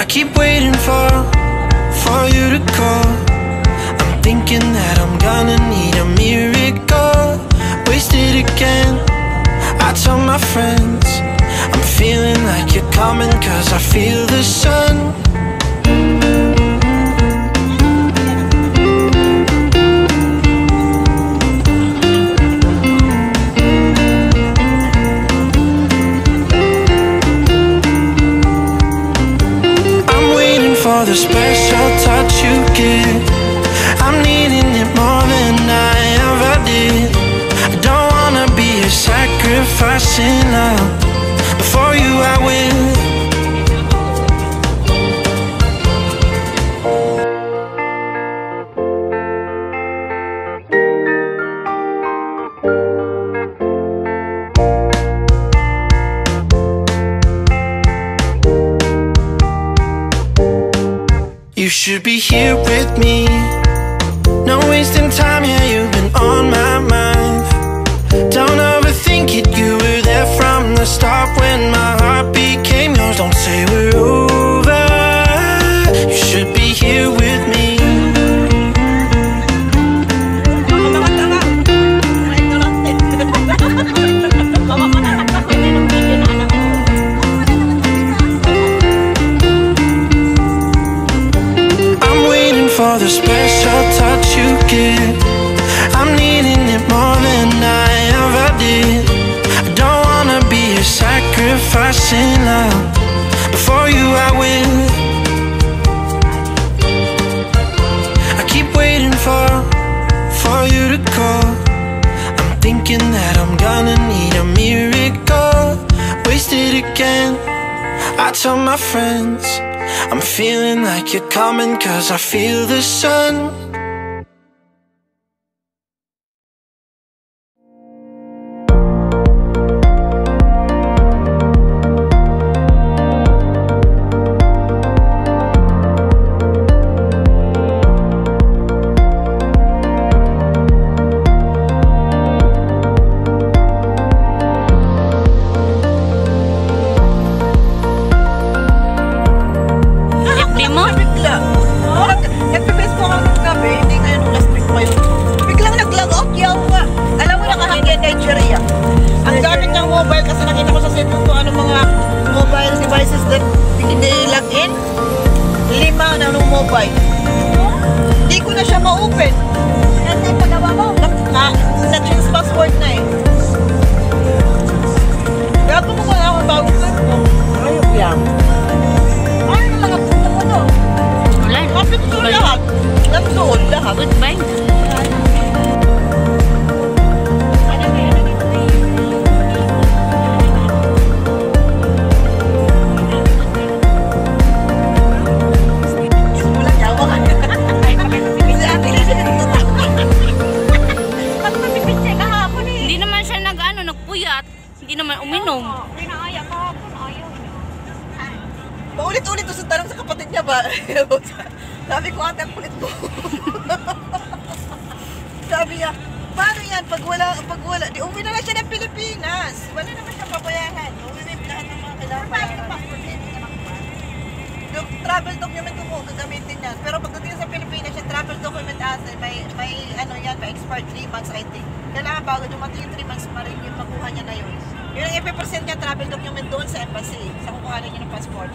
I keep waiting for you to call. I'm thinking that I'm gonna need a miracle. Wasted again, I tell my friends I'm feeling like you're coming, cause I feel the sun. For the special touch you give, I'm needing it more than I ever did. I don't wanna be a sacrificing love. Before you I will. You should be here with me. No wasting time, yeah, you've been on my mind. Don't overthink it, you were there from the start. When my heart became yours, don't say we're over. You should be here with me. For the special touch you give, I'm needing it more than I ever did. I don't wanna be a sacrificing love. Before you I will. I keep waiting for you to call. I'm thinking that I'm gonna need a miracle. Wasted again, I tell my friends I'm feeling like you're coming, cause I feel the sun. Hindi ko na siya ma-open. Kasi pagawa mo? Na-change password na eh. Gago mo kung ako bagong mo. Ayok lang. Ano na lang punta mo no? Wala. Kapit ko lahat. Nandoon lahat. Goodbye. Hindi naman uminom. Pinaaya ka hapon, ayaw niya. Paulit-ulit to sa tanong sa kapatid niya ba? Sabi ko, ate, ang kulit mo. Sabi niya, paano yan? Pag wala, di uwi na lang siya ng Pilipinas. Wala naman siya pabayaran. Uwi na lahat ng mga kailangan bayaran. Yung travel document ko gagamitin yan. Pero pagdating sa Pilipinas, yung travel document asin, may ano yan, may expired 3 months I think. Kailangan bago dumating yung 3 months pa rin yung makuha niya na yun. Yun ang ipipresent niya travel document doon sa embassy. Sa kukuha niya ng passport.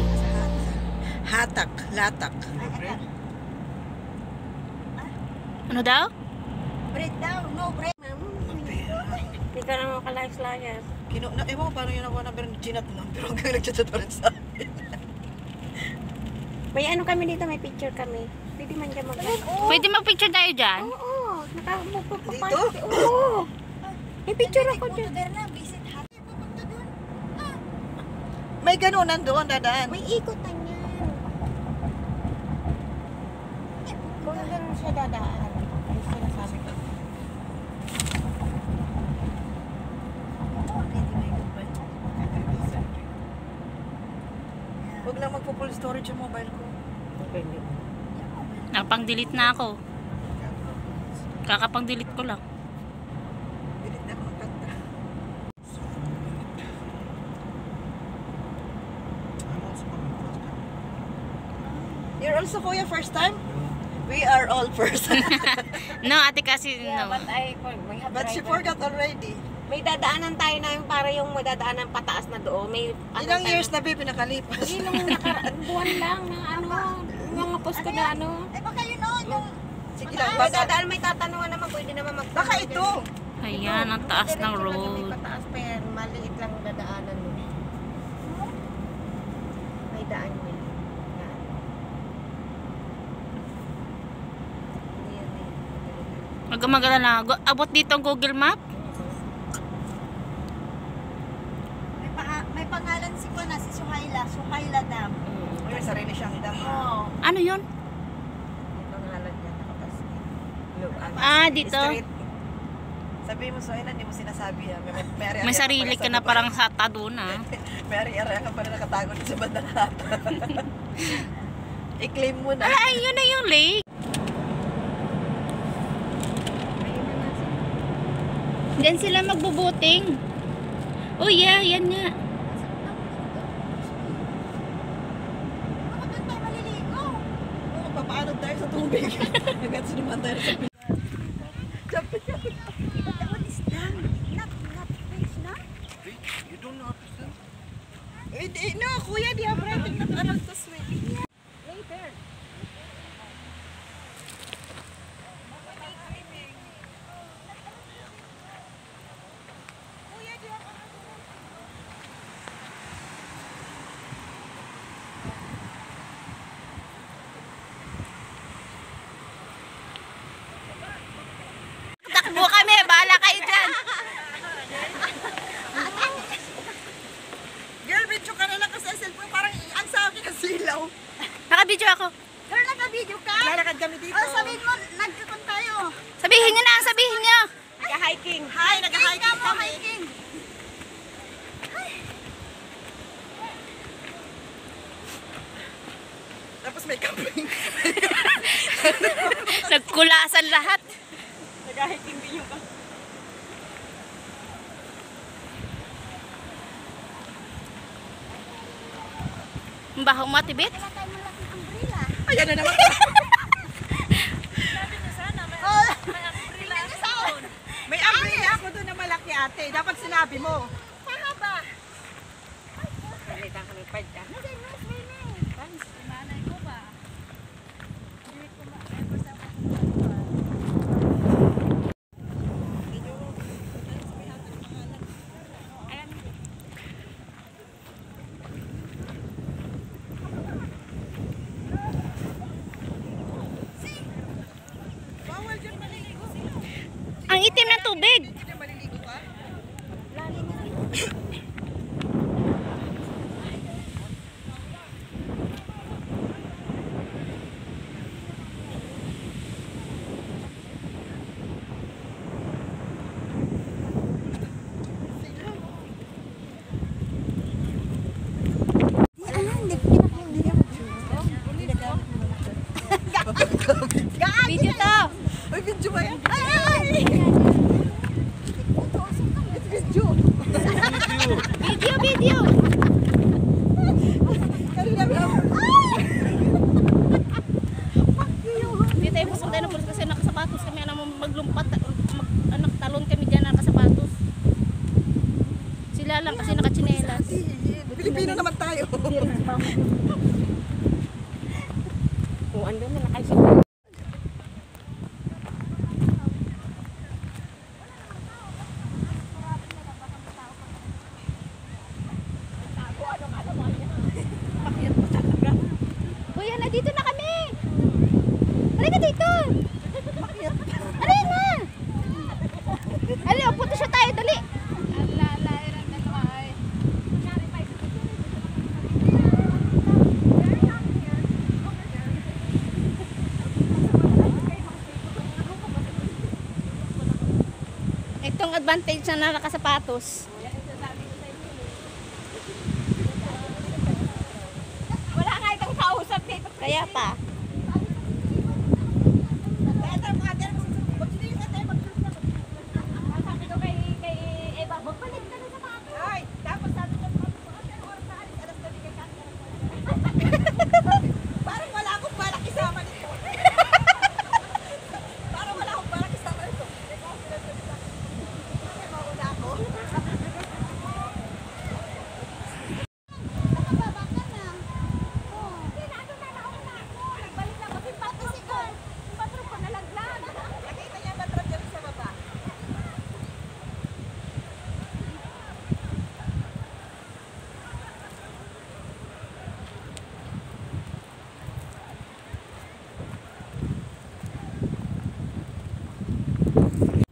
gulay. Hatak, latak. Ano daw? Bread daw, no bread. Hindi ka naman ka-life-layas. Ewan ko paano yun ako number ng chinat lang. Pero hanggang nagchat pa rin sa akin. May ano kami dito, may picture kami. Pwede man dyan mag- Pwede mag-picture tayo dyan? Oo, Dito? Oo. May picture ako dyan. May ganunan doon, dadaan. May ikot na niyan. Kung ganun siya dadaan. Ay, sinasabi ko. Huwag lang magpo-full storage yung mobile ko. Nakapang-delete na ako. Kakapang-delete ko lang. Delete na ako ng kanta. You're also kuya first time? We are all first. No, ate kasi no. But she forgot already. May dadaanan tayo na yung para yung madadaanan pataas na doon. May Ilang years na ba pinakalipas? Yun yung buwan lang na ano, mga post ko na ano. Eh baka yun yung... Sige lang, May dadaan, may tatanungan naman, pwede naman magtanong. Baka ito. Ayan, ang taas ng May road. pataas pa yan, maliit lang ang dadaanan mo. May daan mo. Huwag kang mag-alala. Abot dito ang Google Map. May pangalan si Kuna, si Suhaila Dam. May sarili siyang dam. Oo. Ano yun? May pangalan niya, nakapaskit. Ah, dito. Sabi mo, Suhaila, hindi mo sinasabi. May sarili ka na parang sa Taduna. May area ka pala nakatago sa banda na I-claim mo na. Ay, yun na yung lake. Diyan sila magbubuting. Oh yeah, yan nga. Oo, papaano tayo sa tubig? Hanggang sinuman tayo sa tubig. What is that? Not fish na? You don't know how to swim? No, kuya, di have right to swim. Later. Takbo kami, bahala kayo dyan. Girl, bitch ka na lang kasi sa cellphone. Parang ang sa akin ang silaw. Nakabidyo ako. Girl, naka-video ka? Lalakad kami dito. Oh, sabihin mo, nagkakon tayo. Sabihin nyo na, sabihin nyo. Nag-hiking. Hi, nag-hiking kami. Hiking. Tapos may camping. Nagkulasan lahat. Nag-hiking din yung Ang baho mo, Tibet. Wala tayong malaking umbrella. Ayan na naman. Oh, may umbrella doon. May umbrella ako doon na malaki ate. Dapat sinabi mo. Paano ba? Salita kami pa dyan. Hindi, no swimming. Nanay ko ba? Hindi ko ma-ever sa Bawal dyan maliligo sila. Ang itim ng tubig. Hindi dyan maliligo ka? Video to. Uy, video ba yan? Ay! It's video. Video. Kanina ba? Hindi tayo pasok tayo ng pulis kasi nakasapatos kami. Maglumpat. Talon kami dyan nakasapatos. Sila lang kasi nakachinelas. Pilipino naman tayo. andun na nakaisip. Kuya, na dito na kami. Halika dito. Halika na. Halika, punta siya tayo, dali. Itong advantage na nakasapatos. Wala nga itong kausap dito. Kaya pa. Sabi ko kay Eva, magpalit ka na sapatos. Ay, tapos sabi ko, ano oras na alis? Alas 12 kay Kat. Parang wala akong balak isama nito. Parang wala akong balak isama nito. Mauna ako. Nakababa ka na. Oh. Hindi na, ano na nauna ako. Nagbalik na kasi patos ko. Yung patro ko nalaglag. Nakita niya ba truck dyan sa baba?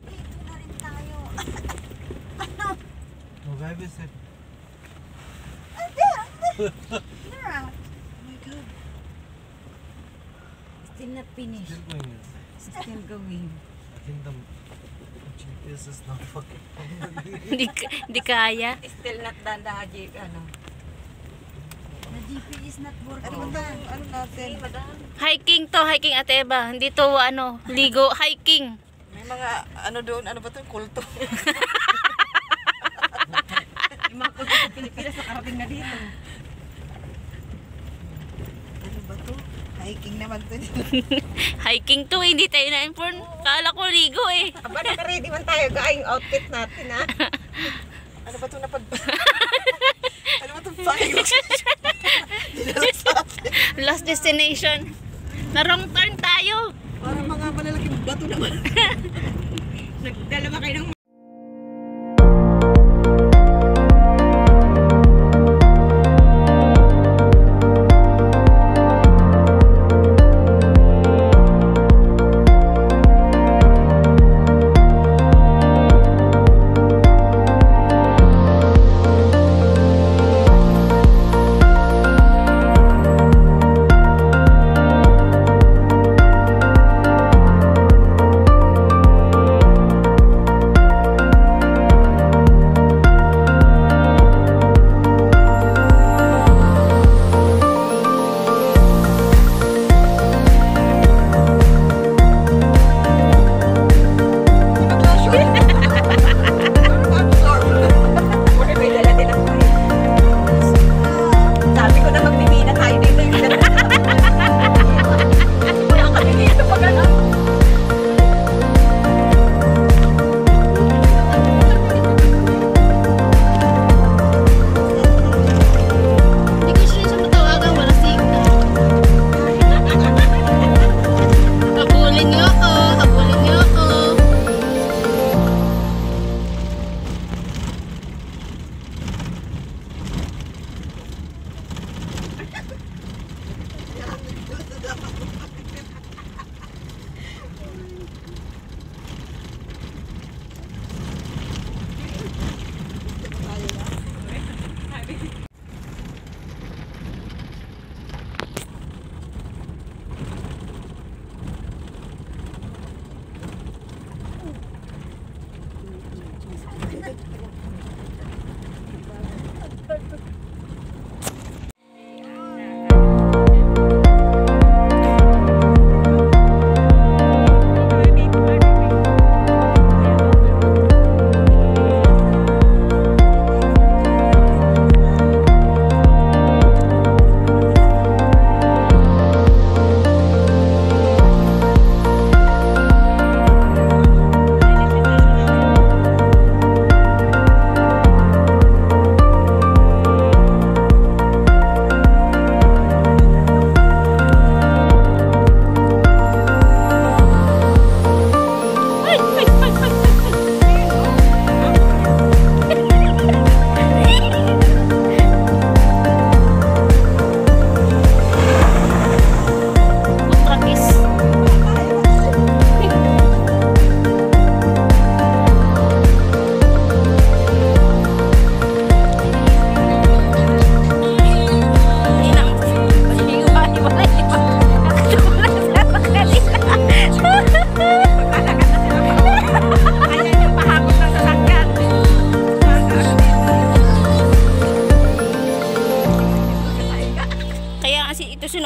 Dito na rin tayo. No, baby said. Oh my God. Still not finished. Still going inside. Still going. I think the GPS is not fucking. Hindi kaya. Still not done the ano. The GP is not working. Ano ba ito? Ano natin? Hiking to, hiking Ate Eva. Hindi to ano, ligo, hiking. May mga ano doon, ano ba ito? Kulto. Yung mga kulto sa Pilipinas nakarating na dito. Ano ba ito? Hiking naman ito. Hiking to, hindi tayo na-inform. Kala ko ligo eh. Aba, naka-ready man tayo. Yung outfit natin, ha? Ano ba ito ano ba ito fucking nilalas sa atin? Last destination. Na wrong turn tayo. Parang mga malalaking bato naman. Nagdala ba kayo ng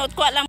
sinuot ko lang.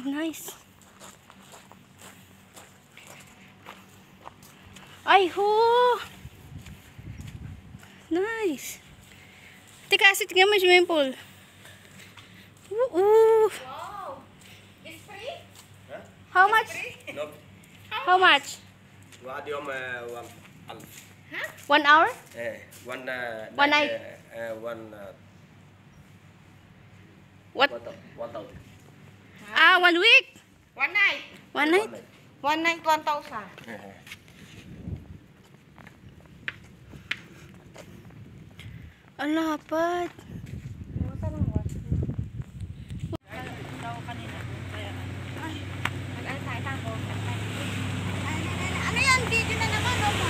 Nice. Ay ho! Nice. Teka, tingnan mo yung swimming pool. Wow! It's free? How much? No. How much? What do you 1 hour? one One night. What? 1,000. 1 week? 1 night. 1 night? 1 night, 1,000. Ang lapad. Ano yan? Video na naman, oh, ma.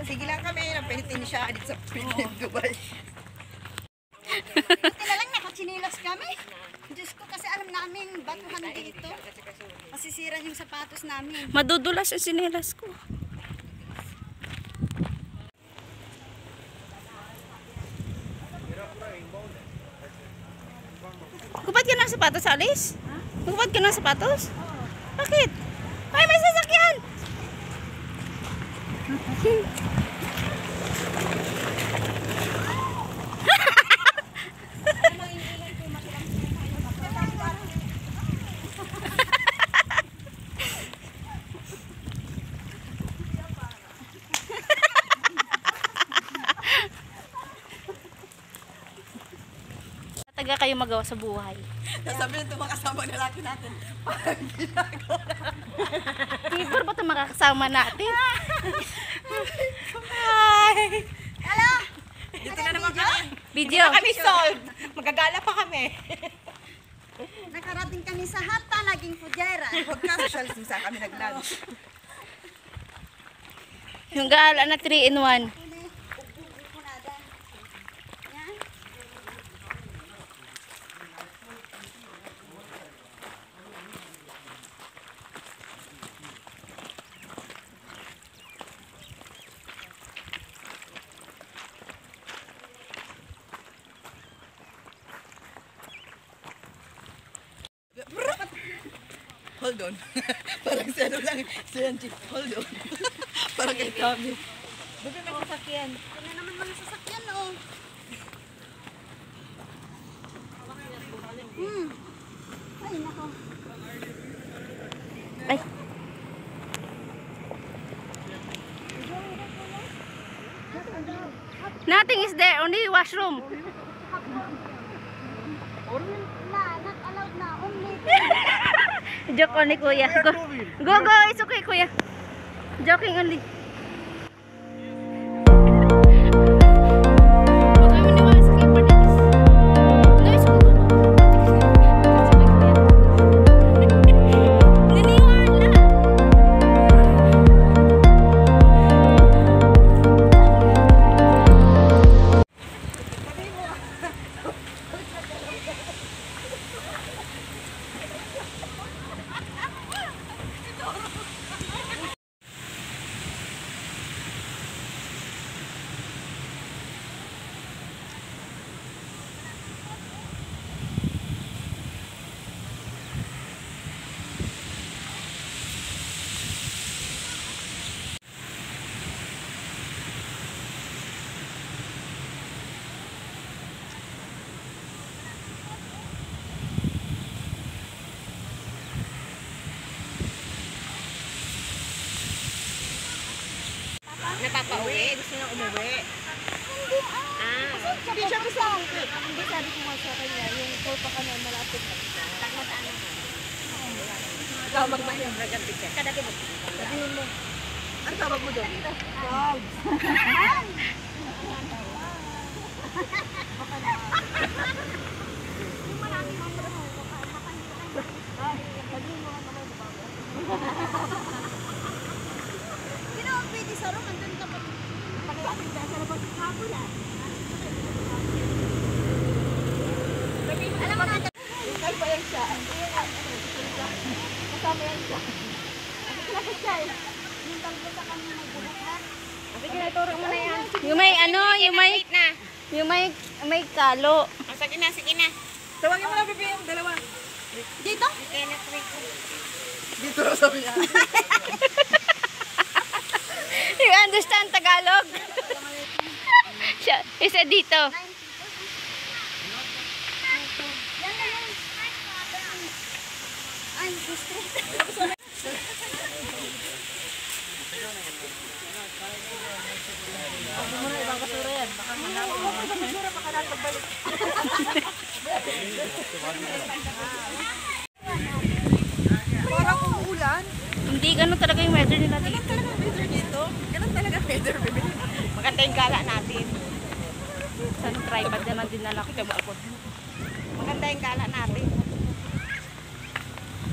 Sige lang kami, napinitin siya dito sa Dubai. Buti na lang nakatsinilas kami. Diyos ko, kasi alam namin batuhan dito. Masisira yung sapatos namin. Madudulas yung sinelas ko. Kupad ka ng sapatos, Alice? Kupad ka ng sapatos? Bakit? Ay, may sasakyan! Taga kayo magawa sa buhay. Sabi nito mga kasama ng lalaki natin. Parang ginagawa na. People ba ito makakasama natin? Hi! Hello! Dito na naman kami. Video. Kami sold. Magagala pa kami. Nakarating kami sa Hatta, naging Fujera. Pagka-socialism sa kami nag-lunch. Yung gaala na 3-in-1. Hold on. Parang si ano lang. Si Angie. Hold on. Parang kay kami. Bebe, may sasakyan. Ano naman mga sasakyan, oh. Ay, nako. Ay. Nothing is there, only washroom. Not allowed na. Only. Joke only, kuya. Go, go, it's okay, kuya. Joking only. Napapauwi? Gusto niya umuwi? Hindi siya gusto. Hindi sabi ko nga sa kanya, yung tulpa ka na malapit na. Takot ano? Ikaw magmahiyang braganti ka. Kadati mo. Sabihin mo. Ano tawag mo doon? Hindi naman pwede sa room, andun ka pa. Pagkakapit dyan sa labas ng hapon ah. Alam mo natin. Ay pa yan siya. Kasama yan siya. Lapit siya eh. Yung talbo sa kami magbuhat ha. Sige, ituro mo na yan. Yung may ano, yung may kalo. Sige na, sige na. Tawagin mo na bebe yung dalawa. Dito? Dito na sabi niya. You understand Tagalog? Siya, isa dito. Yan na yan. Ay, gusto. Ano mo na ibang kasura yan. Baka manawag mo. Ibang kasura, baka natagbalik. Parang umuulan. Hindi ganun talaga yung weather nila dito. Ganun talaga weather dito. Ganun talaga weather, bebe. Maganda yung gala natin. Sana tripod naman din nalaki. Maganda yung gala natin.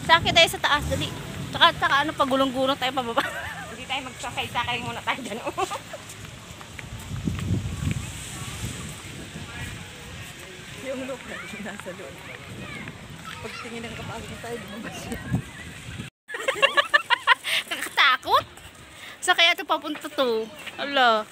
Sakit tayo sa taas, dali. Tsaka ano, pagulong-gulong tayo pababa. Hindi tayo magsakay-sakay muna tayo dyan. Yung look na nasa loob. Pagtingin ng kapagod tayo, lumabas siya. Kakatakot. Sa kaya ito papunta to? Hala.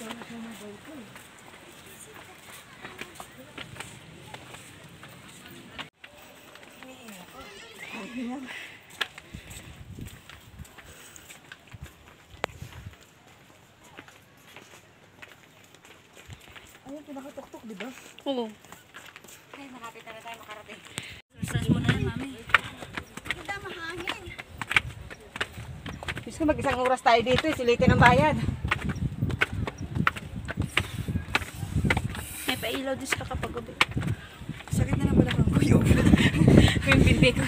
Ayun, pinakatuktok, di ba? Oo. Ay, makapit na tayo makarating. Massage mo na yan, mami. Hindi mahangin. Gusto mag-isang oras tayo dito, silitin ang bayad. May pailaw din sila kapag gabi. Sakit na lang balakang ko yung bindi ko.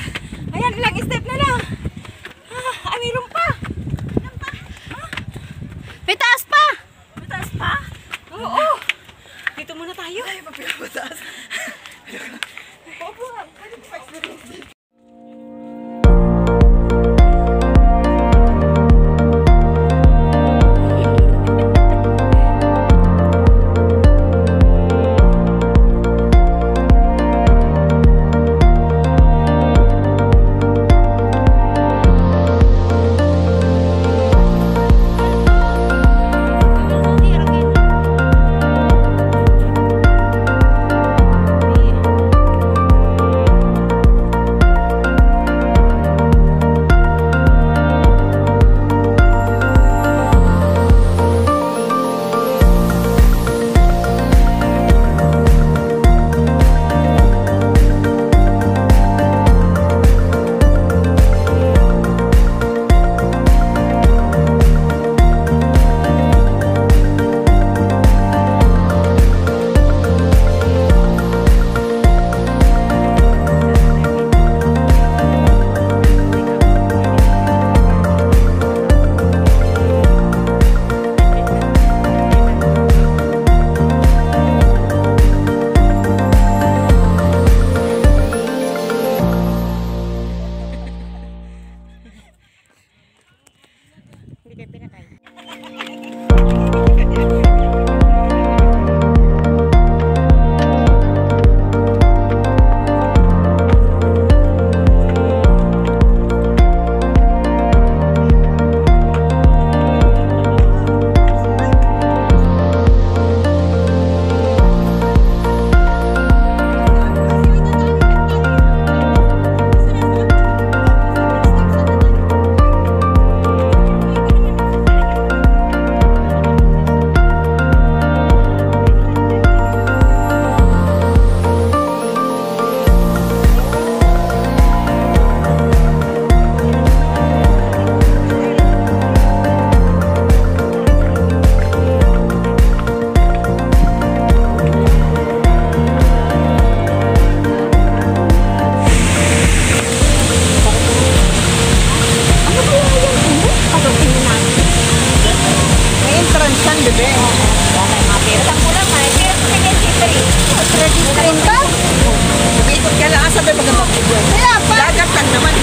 Ayan, ilang step na lang. Ah, mayroon pa. May taas pa! Mataas pa? Oo. Dito muna tayo. Ay, mapinapataas. Opo, pwede pa experience. lang, bebe. Wala tayong mga pera. Ang kulang nga. Pero kanya jeepay. Train ba? Umikot ka lang, asa ba magandang video? Kaya pa! Dagat lang naman.